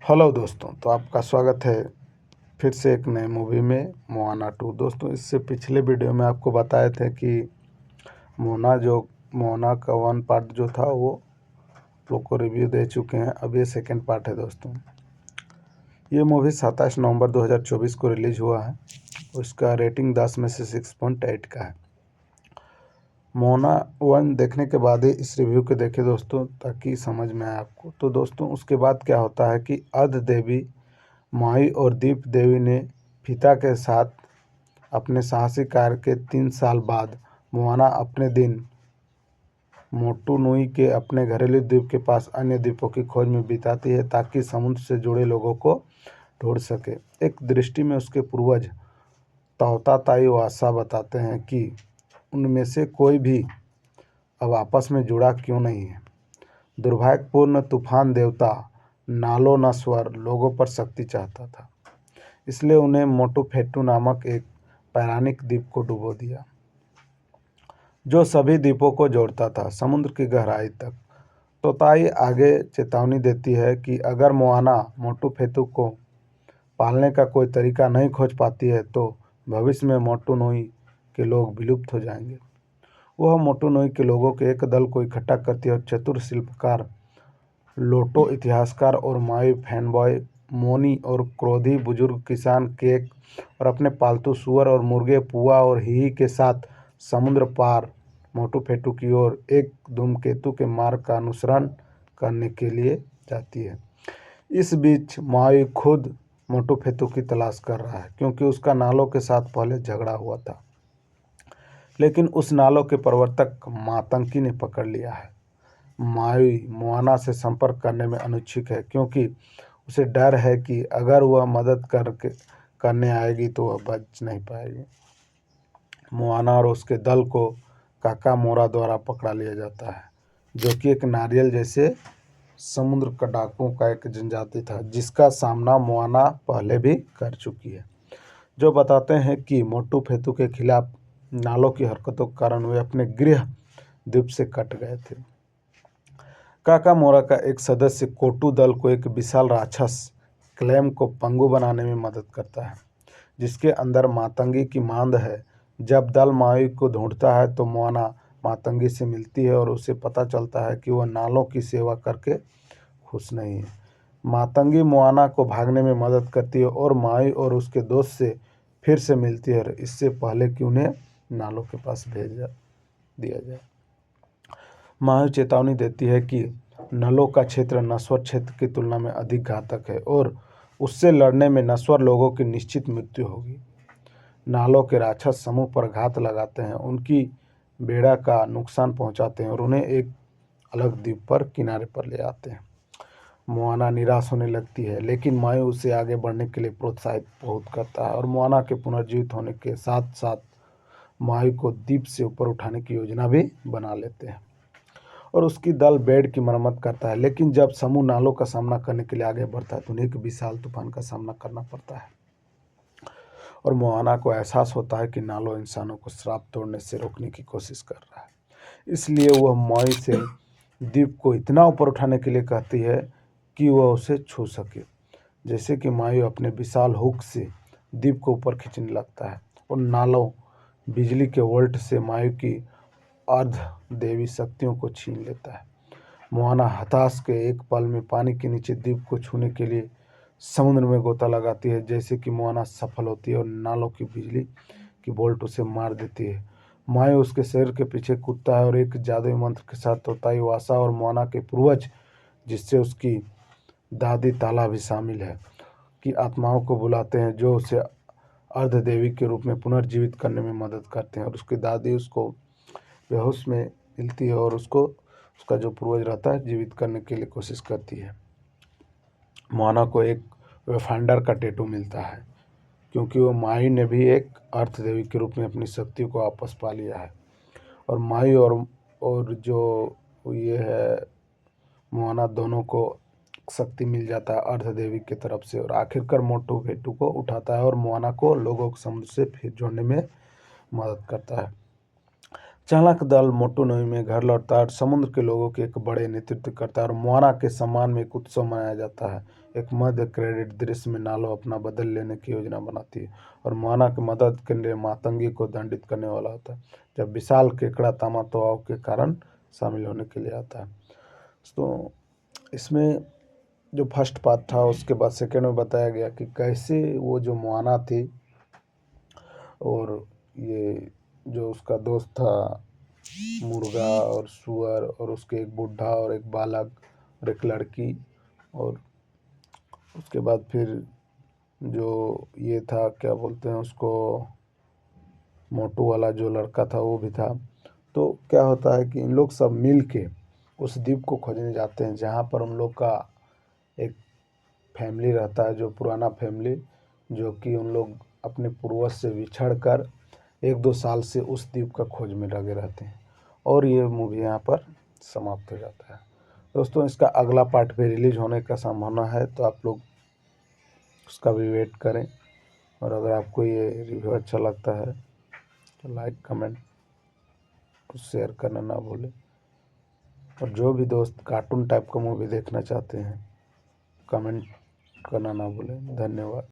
Hello दोस्तों, तो आपका स्वागत है फिर से एक नए मूवी में मोआना 2। दोस्तों, इससे पिछले वीडियो में आपको बताए थे कि मोआना का 1 पार्ट जो था वो लोग को रिव्यू दे चुके हैं। अब ये सेकंड पार्ट है। दोस्तों, ये मूवी 27 नवंबर 2024 को रिलीज हुआ है। उसका रेटिंग 10 में से 6.8 का है। मोना 1 देखने के बाद ही इस रिव्यू को देखे दोस्तों, ताकि समझ में आए आपको। तो दोस्तों, उसके बाद क्या होता है कि अर्ध देवी माई और दीप देवी ने पिता के साथ अपने साहसी कार्य के 3 साल बाद मोआना अपने दिन मोटुनुई के अपने घरेलू द्वीप के पास अन्य द्वीपों की खोज में बिताती है, ताकि समुद्र से जुड़े लोगों को ढूंढ सके। एक दृष्टि में उसके पूर्वज ताओताताई वासा बताते हैं कि उनमें से कोई भी अब आपस में जुड़ा क्यों नहीं है। दुर्भाग्यपूर्ण तूफान देवता नालो नस्वर लोगों पर शक्ति चाहता था, इसलिए उन्हें मोटुफेटू नामक एक पौराणिक द्वीप को डुबो दिया, जो सभी द्वीपों को जोड़ता था समुद्र की गहराई तक। तोताई आगे चेतावनी देती है कि अगर मोआना मोटुफेटू को पालने का कोई तरीका नहीं खोज पाती है तो भविष्य में मोटुनुई के लोग विलुप्त हो जाएंगे। वह मोटुनुई के लोगों के एक दल को इकट्ठा करती है और चतुर शिल्पकार लोटो, इतिहासकार और माई फैनबॉय मोनी और क्रोधी बुजुर्ग किसान केक और अपने पालतू सुअर और मुर्गे पुआ और हिही के साथ समुद्र पार मोटुफेटू की ओर एक धूमकेतु के मार्ग का अनुसरण करने के लिए जाती है। इस बीच माई खुद मोटुफेटू की तलाश कर रहा है, क्योंकि उसका नालो के साथ पहले झगड़ा हुआ था, लेकिन उस नालो के प्रवर्तक मातंगी ने पकड़ लिया है। माई मोआना से संपर्क करने में अनिच्छुक है, क्योंकि उसे डर है कि अगर वह मदद करने आएगी तो वह बच नहीं पाएगी। मोआना और उसके दल को काका मोरा द्वारा पकड़ा लिया जाता है, जो कि एक नारियल जैसे समुद्र का डाकुओं का एक जनजाति था, जिसका सामना मोआना पहले भी कर चुकी है, जो बताते हैं कि मोटुफेटू के खिलाफ नालों की हरकतों के कारण वे अपने गृह द्वीप से कट गए थे। काका मोरा का एक सदस्य कोटू दल को एक विशाल राक्षस क्लेम को पंगु बनाने में मदद करता है, जिसके अंदर मातंगी की मांद है। जब दल माई को ढूंढता है तो मोआना मातंगी से मिलती है और उसे पता चलता है कि वह नालों की सेवा करके खुश नहीं है। मातंगी मोआना को भागने में मदद करती है और माई और उसके दोस्त से फिर से मिलती है, इससे पहले कि उन्हें नालों के पास भेज दिया जाए। माई चेतावनी देती है कि नलों का क्षेत्र नस्वर क्षेत्र की तुलना में अधिक घातक है और उससे लड़ने में नस्वर लोगों की निश्चित मृत्यु होगी। नालों के राक्षस समूह पर घात लगाते हैं, उनकी बेड़ा का नुकसान पहुंचाते हैं और उन्हें एक अलग द्वीप पर किनारे पर ले आते हैं। मोआना निराश होने लगती है, लेकिन माई उसे आगे बढ़ने के लिए प्रोत्साहित बहुत करता है और मोआना के पुनर्जीवित होने के साथ साथ माई को द्वीप से ऊपर उठाने की योजना भी बना लेते हैं और उसकी दल बेड की मरम्मत करता है। लेकिन जब समूह नालों का सामना करने के लिए आगे बढ़ता है तो उन्हें एक विशाल तूफान का सामना करना पड़ता है और मोआना को एहसास होता है कि नालो इंसानों को श्राप तोड़ने से रोकने की कोशिश कर रहा है। इसलिए वह माई से द्वीप को इतना ऊपर उठाने के लिए कहती है कि वह उसे छू सके। जैसे कि माई अपने विशाल हुक से द्वीप को ऊपर खींचने लगता है और नालो बिजली के वोल्ट से माई की अर्ध देवी शक्तियों को छीन लेता है। मोआना हताश के एक पल में पानी के नीचे द्वीप को छूने के लिए समुद्र में गोता लगाती है। जैसे कि मोआना सफल होती है और नालों की बिजली की बोल्ट उसे मार देती है। माई उसके शरीर के पीछे कूदता है और एक जादुई मंत्र के साथ तोताई वासा और मोआना के पूर्वज, जिससे उसकी दादी ताला भी शामिल है, की आत्माओं को बुलाते हैं, जो उसे अर्ध देवी के रूप में पुनर्जीवित करने में मदद करते हैं। और उसकी दादी उसको बेहोश में मिलती है और उसका जो पूर्वज रहता है जीवित करने के लिए कोशिश करती है। मोआना को एक वेफांडर का टैटू मिलता है, क्योंकि वो माई ने भी एक अर्थ देवी के रूप में अपनी शक्ति को वापस पा लिया है और माई और जो ये है मोआना दोनों को शक्ति मिल जाता है अर्थ देवी की तरफ से और आखिरकार मोटुफेटू को उठाता है और मोआना को लोगों को समुद्र से फिर जोड़ने में मदद करता है। चालाक दल मोटुनुई में घर लौटता है और समुद्र के लोगों के एक बड़े नेतृत्व करता है और मोआना के सम्मान में एक उत्सव मनाया जाता है। एक मध्य क्रेडिट दृश्य में नालो अपना बदल लेने की योजना बनाती है और मोआना की मदद के लिए मातंगी को दंडित करने वाला होता है, जब विशाल केकड़ा तामातोआव के कारण शामिल होने के लिए आता है। तो इसमें जो फर्स्ट पार्ट था उसके बाद सेकेंड में बताया गया कि कैसे वो जो मोआना थी और ये जो उसका दोस्त था मुर्गा और सुअर और उसके एक बूढ़ा और एक बालक और एक लड़की, और उसके बाद फिर जो ये था क्या बोलते हैं उसको, मोटू वाला जो लड़का था वो भी था। तो क्या होता है कि इन लोग सब मिल के उस द्वीप को खोजने जाते हैं जहाँ पर उन लोग का एक फैमिली रहता है, जो पुराना फैमिली, जो कि उन लोग अपने पूर्वज से बिछड़ कर 1-2 साल से उस द्वीप का खोज में लगे रहते हैं। और ये मूवी यहाँ पर समाप्त हो जाता है। दोस्तों इसका अगला पार्ट भी रिलीज होने का संभावना है, तो आप लोग उसका भी वेट करें। और अगर आपको ये रिव्यू अच्छा लगता है तो लाइक कमेंट और शेयर करना ना भूलें। और जो भी दोस्त कार्टून टाइप का मूवी देखना चाहते हैं कमेंट करना ना भूलें। धन्यवाद।